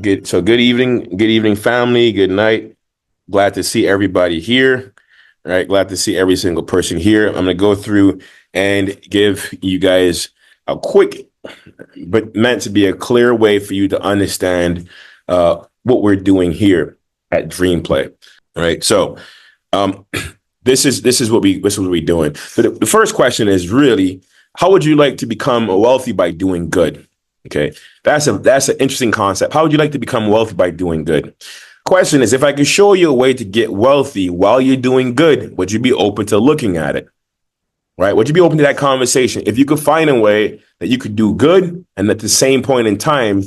Good evening, family. Good night. Glad to see everybody here. Right, glad to see every single person here. I'm gonna go through and give you guys a quick, but meant to be a clear way for you to understand what we're doing here at Dream Play. All right, so um, this is what we're doing. But the first question is really, how would you like to become wealthy by doing good? Okay, that's an interesting concept. How would you like to become wealthy by doing good? Question is, if I could show you a way to get wealthy while you're doing good, would you be open to looking at it? Right? Would you be open to that conversation? If you could find a way that you could do good and at the same point in time,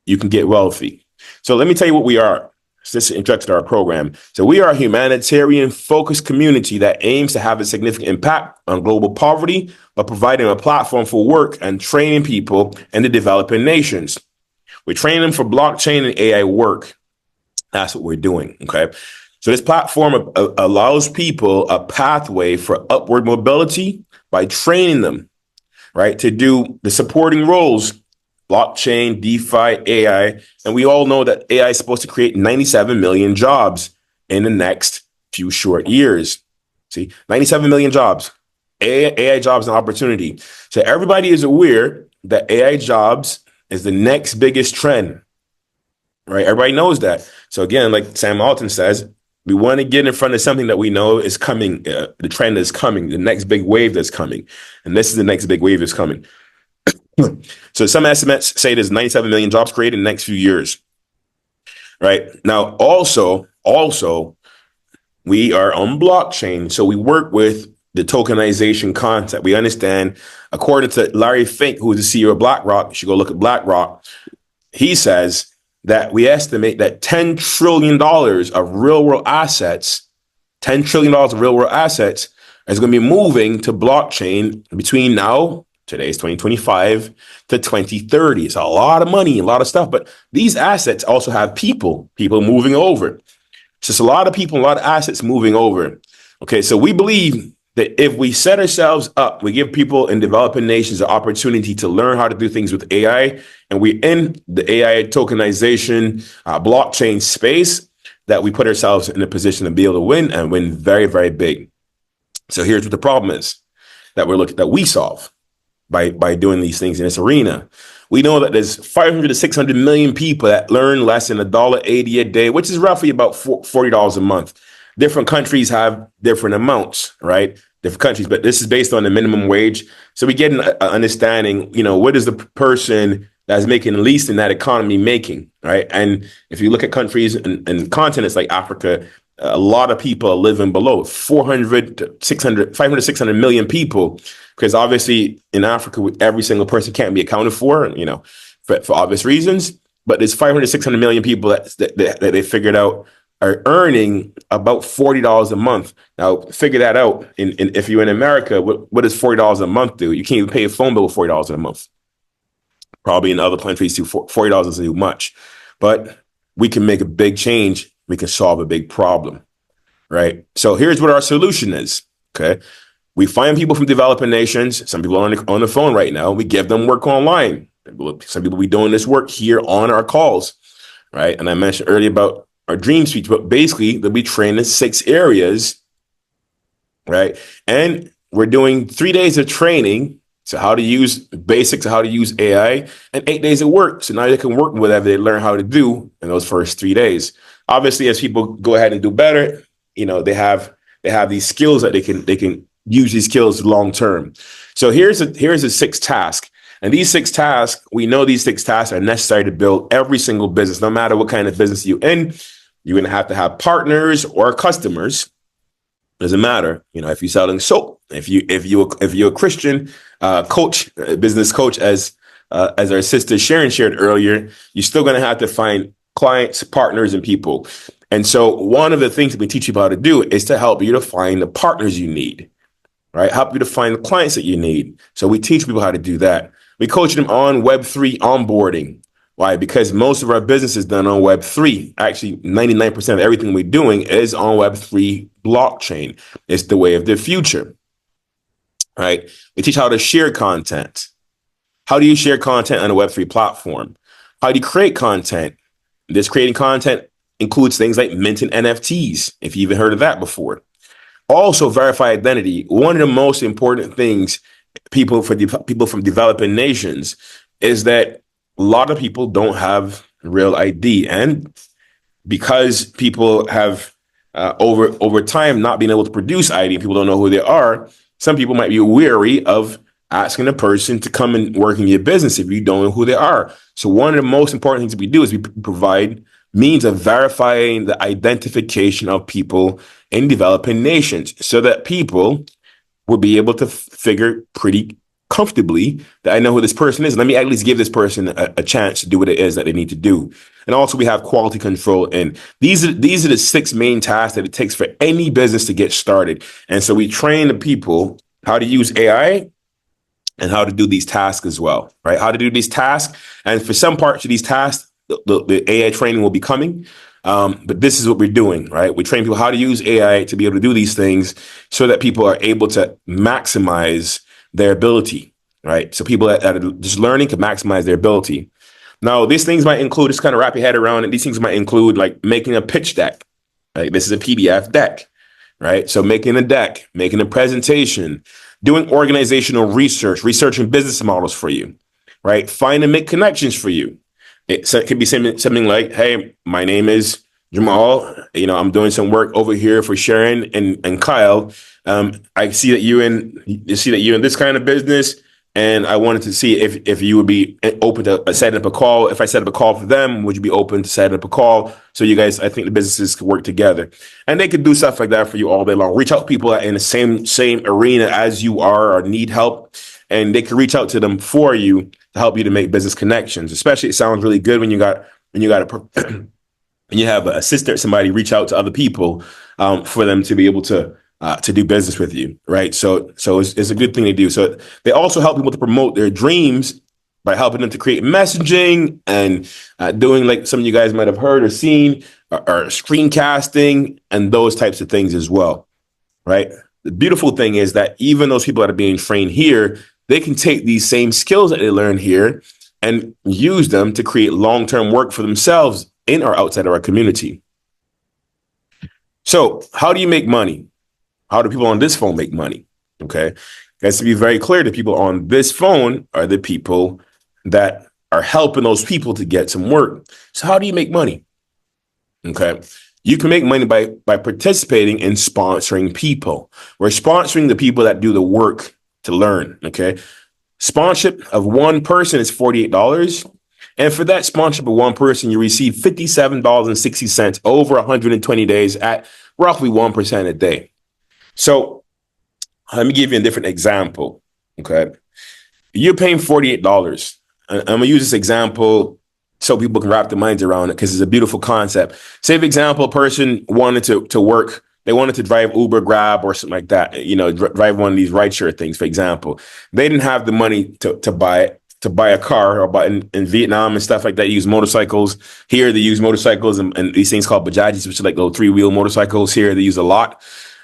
you can get wealthy. So let me tell you what we are. This is introduction to our program. So we are a humanitarian focused community that aims to have a significant impact on global poverty by providing a platform for work and training people in the developing nations. We train them for blockchain and AI work. That's what we're doing. Okay. So this platform allows people a pathway for upward mobility by training them, right, to do the supporting roles, blockchain, DeFi, AI. And we all know that AI is supposed to create 97 million jobs in the next few short years. See, 97 million jobs, AI jobs and opportunity. So everybody is aware that AI jobs is the next biggest trend, right? Everybody knows that. So again, like Sam Alton says, we want to get in front of something that we know is coming. The trend is coming, the next big wave that's coming. And this is the next big wave that's coming. So some estimates say there's 97 million jobs created in the next few years. Right now, also, we are on blockchain. So we work with the tokenization concept. We understand, according to Larry Fink, who is the CEO of BlackRock, you should go look at BlackRock. He says that we estimate that $10 trillion of real world assets, $10 trillion of real world assets is going to be moving to blockchain between now, today's 2025, to 2030. It's a lot of money, a lot of stuff. But these assets also have people moving over. It's just a lot of people, a lot of assets moving over. Okay, so we believe that if we set ourselves up, we give people in developing nations an opportunity to learn how to do things with AI, and we're in the AI tokenization blockchain space, that we put ourselves in a position to be able to win and win very, very big. So here's what the problem is that we solve by doing these things in this arena. We know that there's 500 to 600 million people that learn less than $1.80 a day, which is roughly about $40 a month. Different countries have different amounts, right? Different countries, but this is based on the minimum wage. So we get an understanding, what is the person that's making the least in that economy making, right? And if you look at countries and continents like Africa, a lot of people are living below 500 to 600 million people, because obviously in Africa, every single person can't be accounted for, for obvious reasons. But there's 500 to 600 million people that they figured out are earning about $40 a month. Now, figure that out. If you're in America, what does $40 a month do? You can't even pay a phone bill with $40 a month. Probably in other countries too, $40 doesn't do much. But we can make a big change. We can solve a big problem, right? So here's what our solution is, okay? We find people from developing nations. Some people are on the phone right now. We give them work online. Some people be doing this work here on our calls, right? And I mentioned earlier about our dream speech, but basically they'll be trained in 6 areas, right? And we're doing 3 days of training, so how to use basics of how to use AI, and 8 days of work. So now they can work whatever they learn how to do in those first 3 days. Obviously, as people go ahead and do better, they have these skills that they can use these skills long term. So here's a 6 task. And these 6 tasks, we know these 6 tasks are necessary to build every single business, no matter what kind of business you're in. You're going to have partners or customers. Doesn't matter, if you're selling soap, if you're a Christian coach, business coach, as our sister Sharon shared earlier, you're still going to have to find clients, partners, and people. And so one of the things that we teach people how to do is to help you to find the partners you need, right? Help you to find the clients that you need. So we teach people how to do that. We coach them on Web3 onboarding. Why? Because most of our business is done on Web3. Actually, 99% of everything we're doing is on Web3 blockchain. It's the way of the future, right? We teach how to share content. How do you share content on a Web3 platform? How do you create content? This creating content includes things like minting NFTs, if you even heard of that before. Also, verify identity. One of the most important things people from developing nations is that a lot of people don't have real ID, and because people have over time not being able to produce ID, people don't know who they are. Some people might be weary of asking a person to come and work in your business if you don't know who they are. So one of the most important things we do is we provide means of verifying the identification of people in developing nations so that people will be able to figure pretty comfortably that I know who this person is. Let me at least give this person a chance to do what it is that they need to do. And also we have quality control. And these are the 6 main tasks that it takes for any business to get started. And so we train the people how to use AI and how to do these tasks as well, right? How to do these tasks. And for some parts of these tasks, the AI training will be coming. But this is what we're doing, right? We train people how to use AI to be able to do these things so that people are able to maximize their ability, right? So people that are just learning can maximize their ability. Now, these things might include, just kind of wrap your head around it. These things might include like making a pitch deck, right? This is a PDF deck, right? So making a deck, making a presentation, doing organizational research, researching business models for you, right? Find and make connections for you. It could be something like, hey, my name is Jamal. I'm doing some work over here for Sharon and Kyle. I see that you're in this kind of business, and I wanted to see if you would be open to setting up a call. If I set up a call for them, would you be open to setting up a call so you guys, I think the businesses could work together, and they could do stuff like that for you all day long. Reach out to people in the same arena as you are or need help, and they can reach out to them for you to help you to make business connections. Especially, it sounds really good when you have an assistant, somebody reach out to other people for them to be able to do business with you, right? So it's a good thing to do. So they also help people to promote their dreams by helping them to create messaging and doing like some of you guys might have heard or seen or screencasting and those types of things as well, right? The beautiful thing is that even those people that are being trained here, they can take these same skills that they learn here and use them to create long-term work for themselves in or outside of our community. So how do you make money? How do people on this phone make money? Okay. Guys, to be very clear, the people on this phone are the people that are helping those people to get some work. So how do you make money? Okay. You can make money by participating in sponsoring people. We're sponsoring the people that do the work to learn. Okay. Sponsorship of one person is $48. And for that sponsorship of one person, you receive $57.60 over 120 days at roughly 1% a day. So let me give you a different example. Okay. You're paying $48. I'm going to use this example so people can wrap their minds around it because it's a beautiful concept. Say, for example, a person wanted to work. They wanted to drive Uber, Grab, or something like that, drive one of these rideshare things, for example. They didn't have the money to buy a car, or in Vietnam and stuff like that, you use motorcycles. Here, they use motorcycles and these things called bajajis, which are like little 3-wheel motorcycles. Here, they use a lot.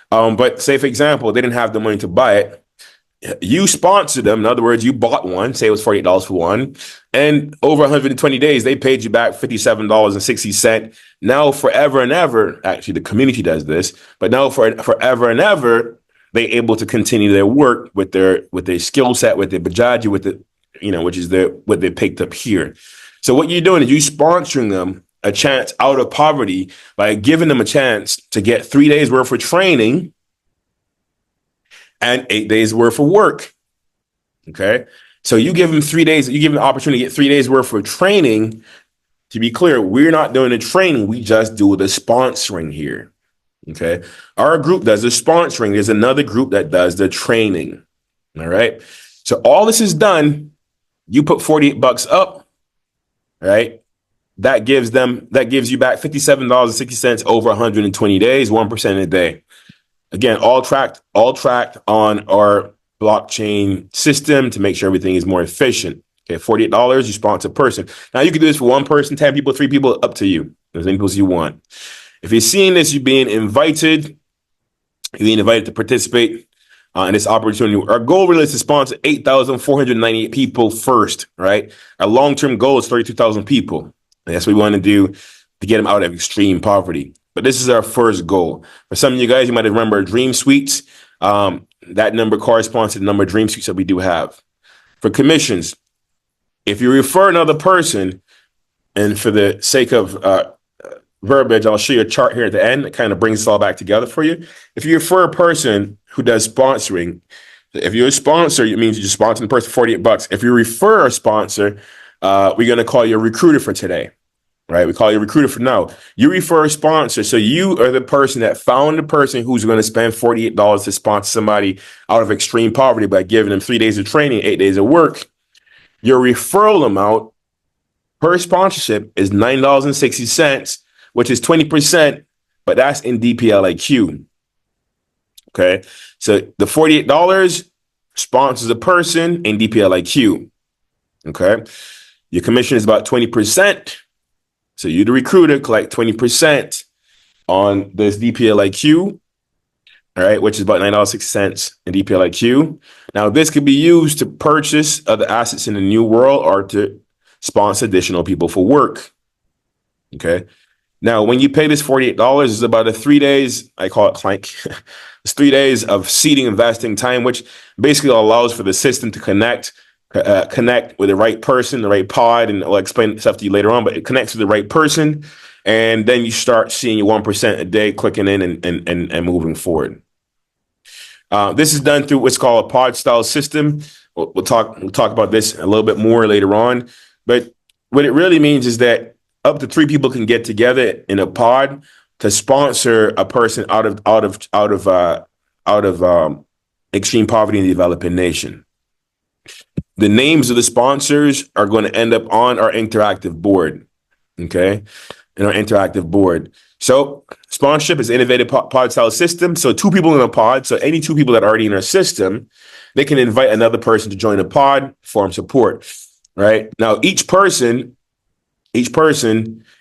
But say, for example, they didn't have the money to buy it. You sponsored them. In other words, you bought one, say it was $48 for one. And over 120 days, they paid you back $57.60. Now, forever and ever, actually, the community does this, but now forever and ever, they're able to continue their work with their skill set, with their bajaji, which is what they picked up here. So what you're doing is you sponsoring them a chance out of poverty by giving them a chance to get 3 days worth of training and 8 days worth of work. Okay. So you give them 3 days, you give them the opportunity to get 3 days worth of training. To be clear, we're not doing the training. We just do the sponsoring here. Okay. Our group does the sponsoring. There's another group that does the training. All right. So all this is done. You put $48 up, right? That gives you back $57.60 over 120 days, 1% a day. Again, all tracked on our blockchain system to make sure everything is more efficient. Okay, $48, you sponsor a person. Now you can do this for one person, 10 people, 3 people, up to you. As many people as you want. If you're seeing this, you're being invited to participate in this opportunity. Our goal really is to sponsor 8,498 people first, right? Our long-term goal is 32,000 people. And that's what we want to do to get them out of extreme poverty. But this is our first goal. For some of you guys, you might remember Dream Suites. That number corresponds to the number of Dream Suites that we do have. For commissions, if you refer another person, and for the sake of verbiage, I'll show you a chart here at the end that kind of brings this all back together for you. If you refer a person who does sponsoring, if you're a sponsor, it means you just sponsor the person for $48. If you refer a sponsor, we're going to call you a recruiter for today, right? We call you a recruiter for now. You refer a sponsor. So you are the person that found the person who's going to spend $48 to sponsor somebody out of extreme poverty by giving them 3 days of training, 8 days of work. Your referral amount per sponsorship is $9.60, which is 20%, but that's in DPLIQ. Okay. So the $48 sponsors a person in DPLIQ. Okay. Your commission is about 20%. So you, the recruiter, collect 20% on this DPLIQ, all right, which is about $9.60 in DPLIQ. Now, this could be used to purchase other assets in the new world or to sponsor additional people for work. Okay. Now, when you pay this $48, it's about 3 days, I call it plank. It's 3 days of seeding investing time, which basically allows for the system to connect with the right person, the right pod, and I'll explain stuff to you later on, but it connects with the right person. And then you start seeing your 1% a day clicking in and moving forward. This is done through what's called a pod style system. We'll talk about this a little bit more later on. But what it really means is that up to 3 people can get together in a pod to sponsor a person out of extreme poverty in the developing nation. The names of the sponsors are going to end up on our interactive board. Okay, in our interactive board. So sponsorship is an innovative pod style system. So 2 people in a pod. So any 2 people that are already in our system, they can invite another person to join a pod, form support. Right now, each person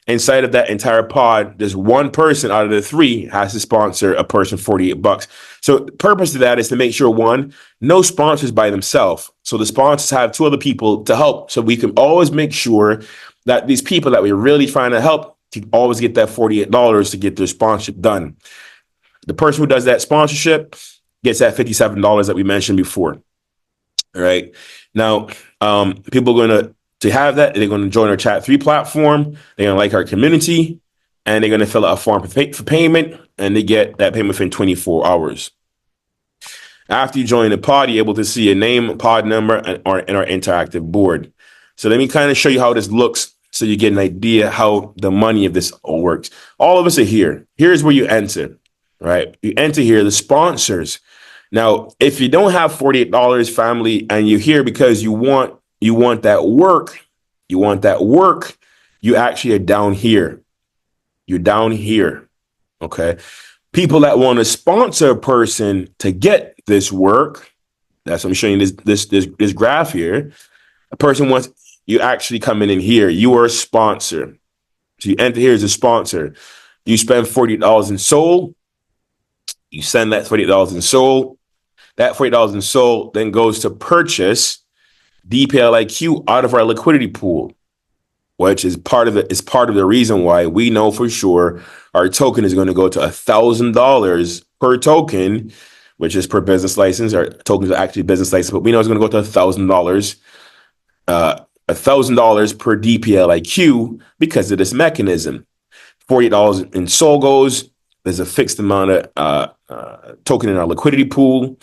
inside of that entire pod, there's 1 person out of the 3 has to sponsor a person $48. So the purpose of that is to make sure, 1, no sponsors by themselves. So the sponsors have 2 other people to help. So we can always make sure that these people that we're really trying to help to always get that $48 to get their sponsorship done. The person who does that sponsorship gets that $57 that we mentioned before. All right. Now, people are going to have that. They're going to join our Chat 3 platform. They're going to like our community, and they're going to fill out a form for payment, and they get that payment within 24 hours. After you join the pod, you're able to see a name, pod number, and in our interactive board. So let me kind of show you how this looks so you get an idea how the money of this all works. All of us are here. Here's where you enter, right? You enter here, the sponsors. Now, if you don't have $48, family, and you're here because you want that work, you actually are down here. You're down here, okay? People that want to sponsor a person to get this work, that's what I'm showing you this graph here. A person wants, you actually come in here. You are a sponsor. So you enter here as a sponsor. You spend $40 in SOL. You send that $48 in SOL. That $40 in SOL then goes to purchase DPLIQ out of our liquidity pool, which is part of the reason why we know for sure our token is going to go to $1,000 per token, which is per business license. Our tokens are actually business license, but we know it's going to go to $1,000, $1,000 per DPLIQ because of this mechanism. $48 in SOL goes. There's a fixed amount of token in our liquidity pool.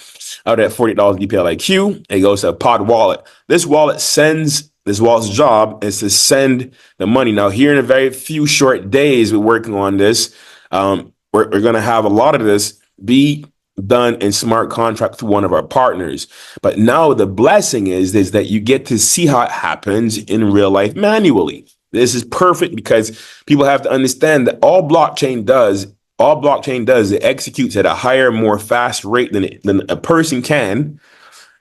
Out of that $40 DPLIQ, it goes to a pod wallet. This wallet's job is to send the money. Now, here in a very few short days, we're working on this. We're going to have a lot of this be done in smart contract through one of our partners. But now the blessing is that you get to see how it happens in real life manually. This is perfect because people have to understand that all blockchain does, it executes at a higher, more fast rate than a person can.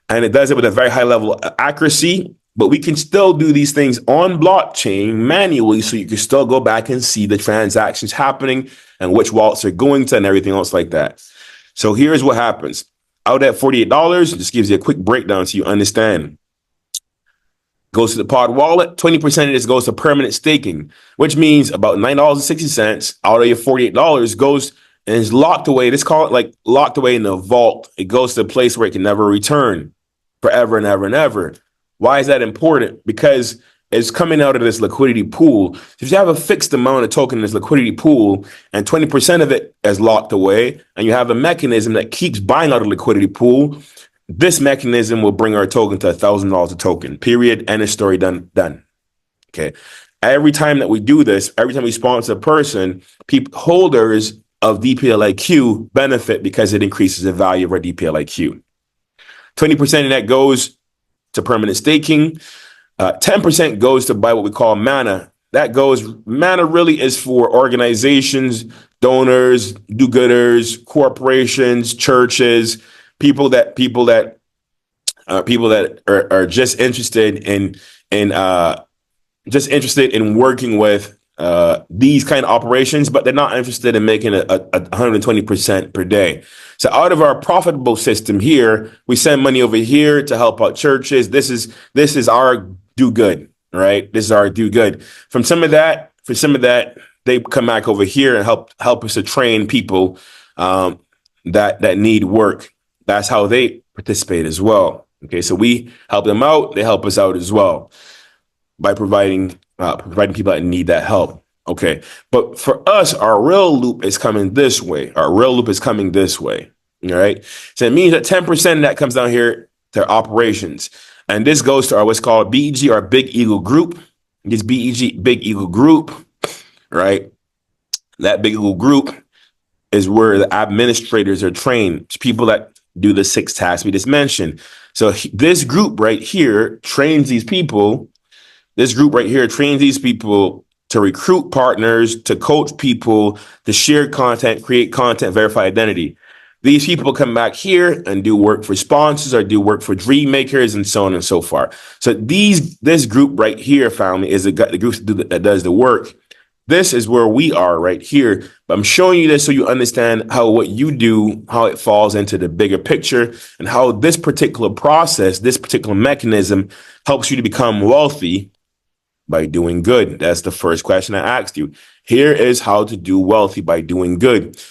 And it does it with a very high level of accuracy. But we can still do these things on blockchain manually, so you can still go back and see the transactions happening and which wallets are going to and everything else like that. So here's what happens. Out at $48, just gives you a quick breakdown so you understand. goes to the pod wallet. 20% of this goes to permanent staking, which means about $9.60 out of your $48 goes and is locked away. Let's call it like locked away in the vault. It goes to a place where it can never return forever and ever and ever. Why is that important? Because it's coming out of this liquidity pool. If you have a fixed amount of token in this liquidity pool and 20% of it is locked away, and you have a mechanism that keeps buying out of the liquidity pool, this mechanism will bring our token to $1,000 a token, period. End of story, done. Okay. Every time that we do this, every time we sponsor a person, holders of DPLIQ benefit because it increases the value of our DPLIQ. 20% of that goes to permanent staking. 10% goes to buy what we call mana. Mana really is for organizations, donors, do-gooders, corporations, churches, people that are just interested in working with these kind of operations, but they're not interested in making a 120% per day. So out of our profitable system here, we send money over here to help out churches. This is our do good, right? This is our do good. For some of that, they come back over here and help us to train people that need work. That's how they participate as well. Okay, so we help them out; they help us out as well by providing people that need that help. Okay, but for us, our real loop is coming this way. All right, so it means that 10% of that comes down here to operations. And this goes to our what's called BEG, our Big Eagle Group. This BEG, Big Eagle Group, right? That Big Eagle Group is where the administrators are trained. It's people that do the 6 tasks we just mentioned. So this group right here trains these people. This group right here trains these people to recruit partners, to coach people, to share content, create content, verify identity. These people come back here and do work for sponsors or do work for dream makers and so on and so forth. So this group right here, family, is the group that does the work. This is where we are right here. But I'm showing you this so you understand how what you do, how it falls into the bigger picture, and how this particular process, this particular mechanism helps you to become wealthy by doing good. That's the first question I asked you. Here is how to do wealthy by doing good.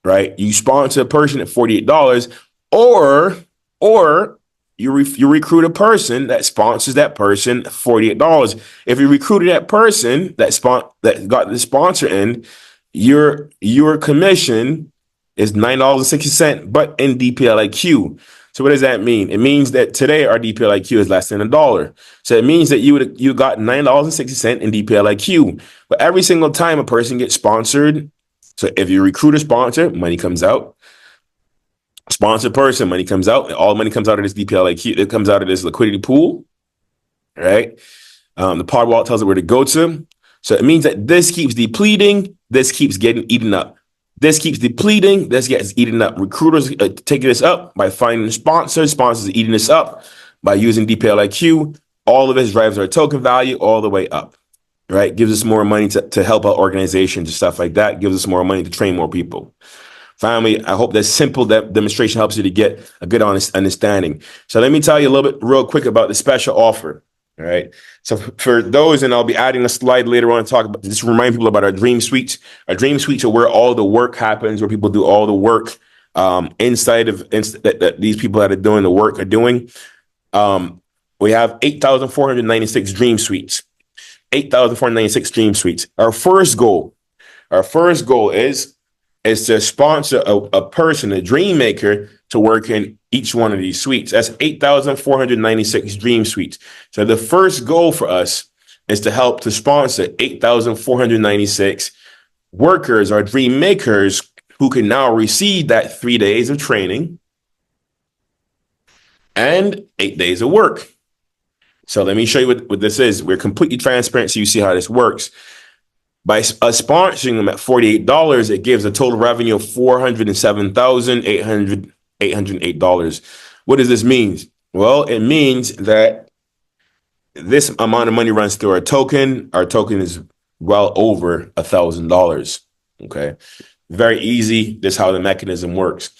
Right? You sponsor a person at $48, or you recruit a person that sponsors that person at $48. If you recruited that person that got the sponsor in, your commission is $9.60, but in DPLIQ. So what does that mean? It means that today our DPLIQ is less than $1. So it means that you got $9.60 in DPLIQ. But every single time a person gets sponsored, so if you recruit a sponsor, money comes out. Sponsor person, money comes out. All money comes out of this DPLIQ. It comes out of this liquidity pool, right? The pod wallet tells it where to go to. So it means that this keeps depleting. This keeps getting eaten up. This keeps depleting. This gets eaten up. Recruiters taking this up by finding sponsors. Sponsors are eating this up by using DPLIQ. All of this drives our token value all the way up. Right? Gives us more money to help out organizations and stuff like that. Gives us more money to train more people. Finally, I hope that simple demonstration helps you to get a good honest understanding. So let me tell you a little bit real quick about the special offer. All right. So for those, and I'll be adding a slide later on to talk about, just remind people about our dream suites. Our dream suites are where all the work happens, where people do all the work inside that these people that are doing the work are doing. We have 8,496 dream suites. 8,496 dream suites. Our first goal is to sponsor a person, a dream maker, to work in each one of these suites. That's 8,496 dream suites. So the first goal for us is to help to sponsor 8,496 workers or dream makers who can now receive that 3 days of training and 8 days of work. So let me show you what this is. We're completely transparent so you see how this works. By us sponsoring them at $48, it gives a total revenue of $407,808. What does this mean? Well, it means that this amount of money runs through our token. Our token is well over $1,000. Okay. Very easy. This is how the mechanism works.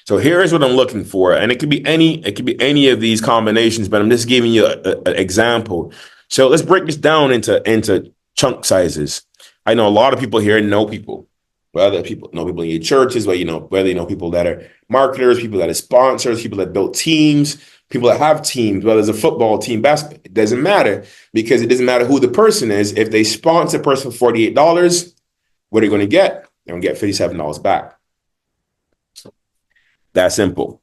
So here is what I'm looking for. And it could be any of these combinations, but I'm just giving you an example. So let's break this down into chunk sizes. I know a lot of people here know people. Whether people know people in your churches, whether you know people that are marketers, people that are sponsors, people that build teams, people that have teams, whether it's a football team, basketball, it doesn't matter, because it doesn't matter who the person is. If they sponsor a person for $48, what are you going to get? They're going to get $57 back. That simple.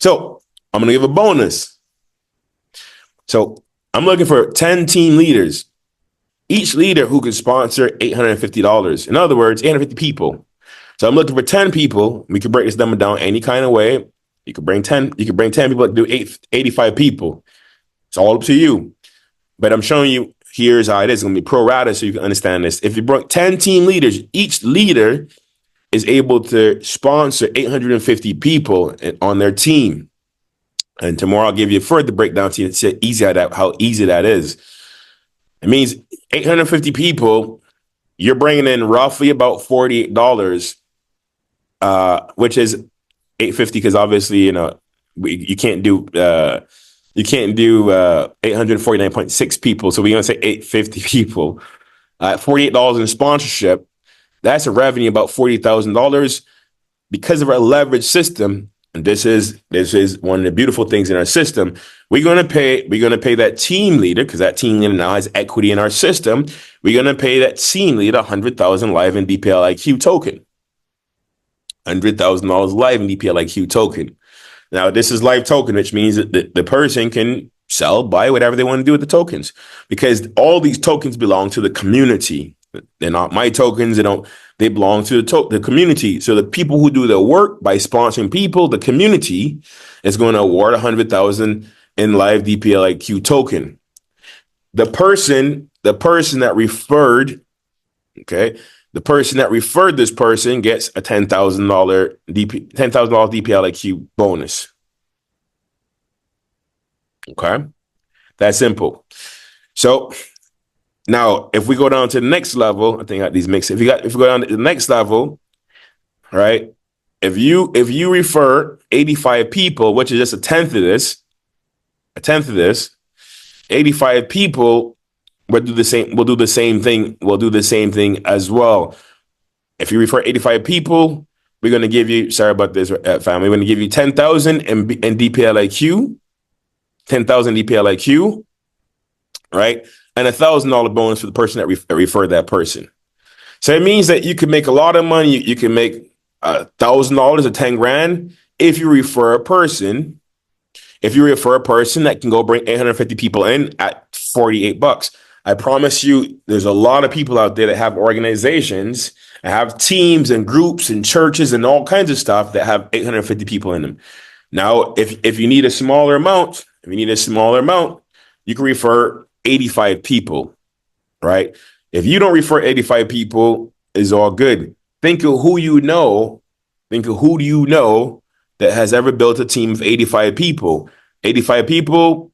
So I'm going to give a bonus. So I'm looking for 10 team leaders. Each leader who could sponsor $850. In other words, 850 people. So I'm looking for 10 people. We could break this number down any kind of way. You could bring 10. You could bring 10 people that do 85 people. It's all up to you. But I'm showing you here's how it is. It's going to be pro rata so you can understand this. If you bring 10 team leaders, each leader is able to sponsor 850 people on their team. And tomorrow I'll give you a further breakdown to see how easy that is. It means 850 people, you're bringing in roughly about $48, which is 850 because obviously, you can't do 849.6 people. So we're going to say 850 people. $48 in sponsorship. That's a revenue about $40,000 because of our leverage system. And this is one of the beautiful things in our system. We're gonna pay that team leader, because that team leader now has equity in our system. We're gonna pay that team leader 100,000 live in DPLIQ token. $100,000 live in DPLIQ token. Now this is live token, which means that the person can sell, buy whatever they want to do with the tokens, because all these tokens belong to the community. They're not my tokens. They belong to the community. So the people who do the work by sponsoring people, the community is going to award 100,000 in live DPLIQ token. The person that referred, the person that referred this person gets a $10,000 DPLIQ bonus. Okay, that's simple. So now, if we go down to the next level, I think I got these mixed. If we go down to the next level, right? If you refer 85 people, which is just a tenth of this, 85 people, we'll do the same thing. We'll do the same thing as well. If you refer 85 people, we're going to give you, sorry about this, family, we're going to give you 10,000 in DPLIQ, 10,000 DPLIQ, right? And $1,000 bonus for the person that referred that person. So it means that you can make a lot of money. You can make $1,000 or 10 grand if you refer a person. If you refer a person that can go bring 850 people in at $48. I promise you, there's a lot of people out there that have organizations and have teams and groups and churches and all kinds of stuff that have 850 people in them. Now, if you need a smaller amount, you can refer 85 people, right? If you don't refer 85 people, it's all good. Think of who you know. Think of who do you know that has ever built a team of 85 people. 85 people,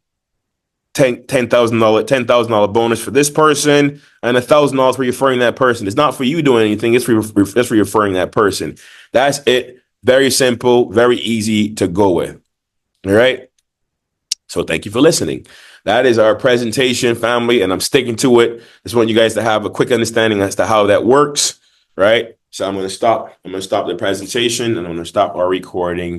$10,000 bonus for this person, and $1,000 for referring that person. It's not for you doing anything. It's for referring that person. That's it. Very simple, very easy to go with. All right. So thank you for listening. That is our presentation, family, and I'm sticking to it. Just want you guys to have a quick understanding as to how that works, right? So I'm going to stop the presentation and I'm going to stop our recording.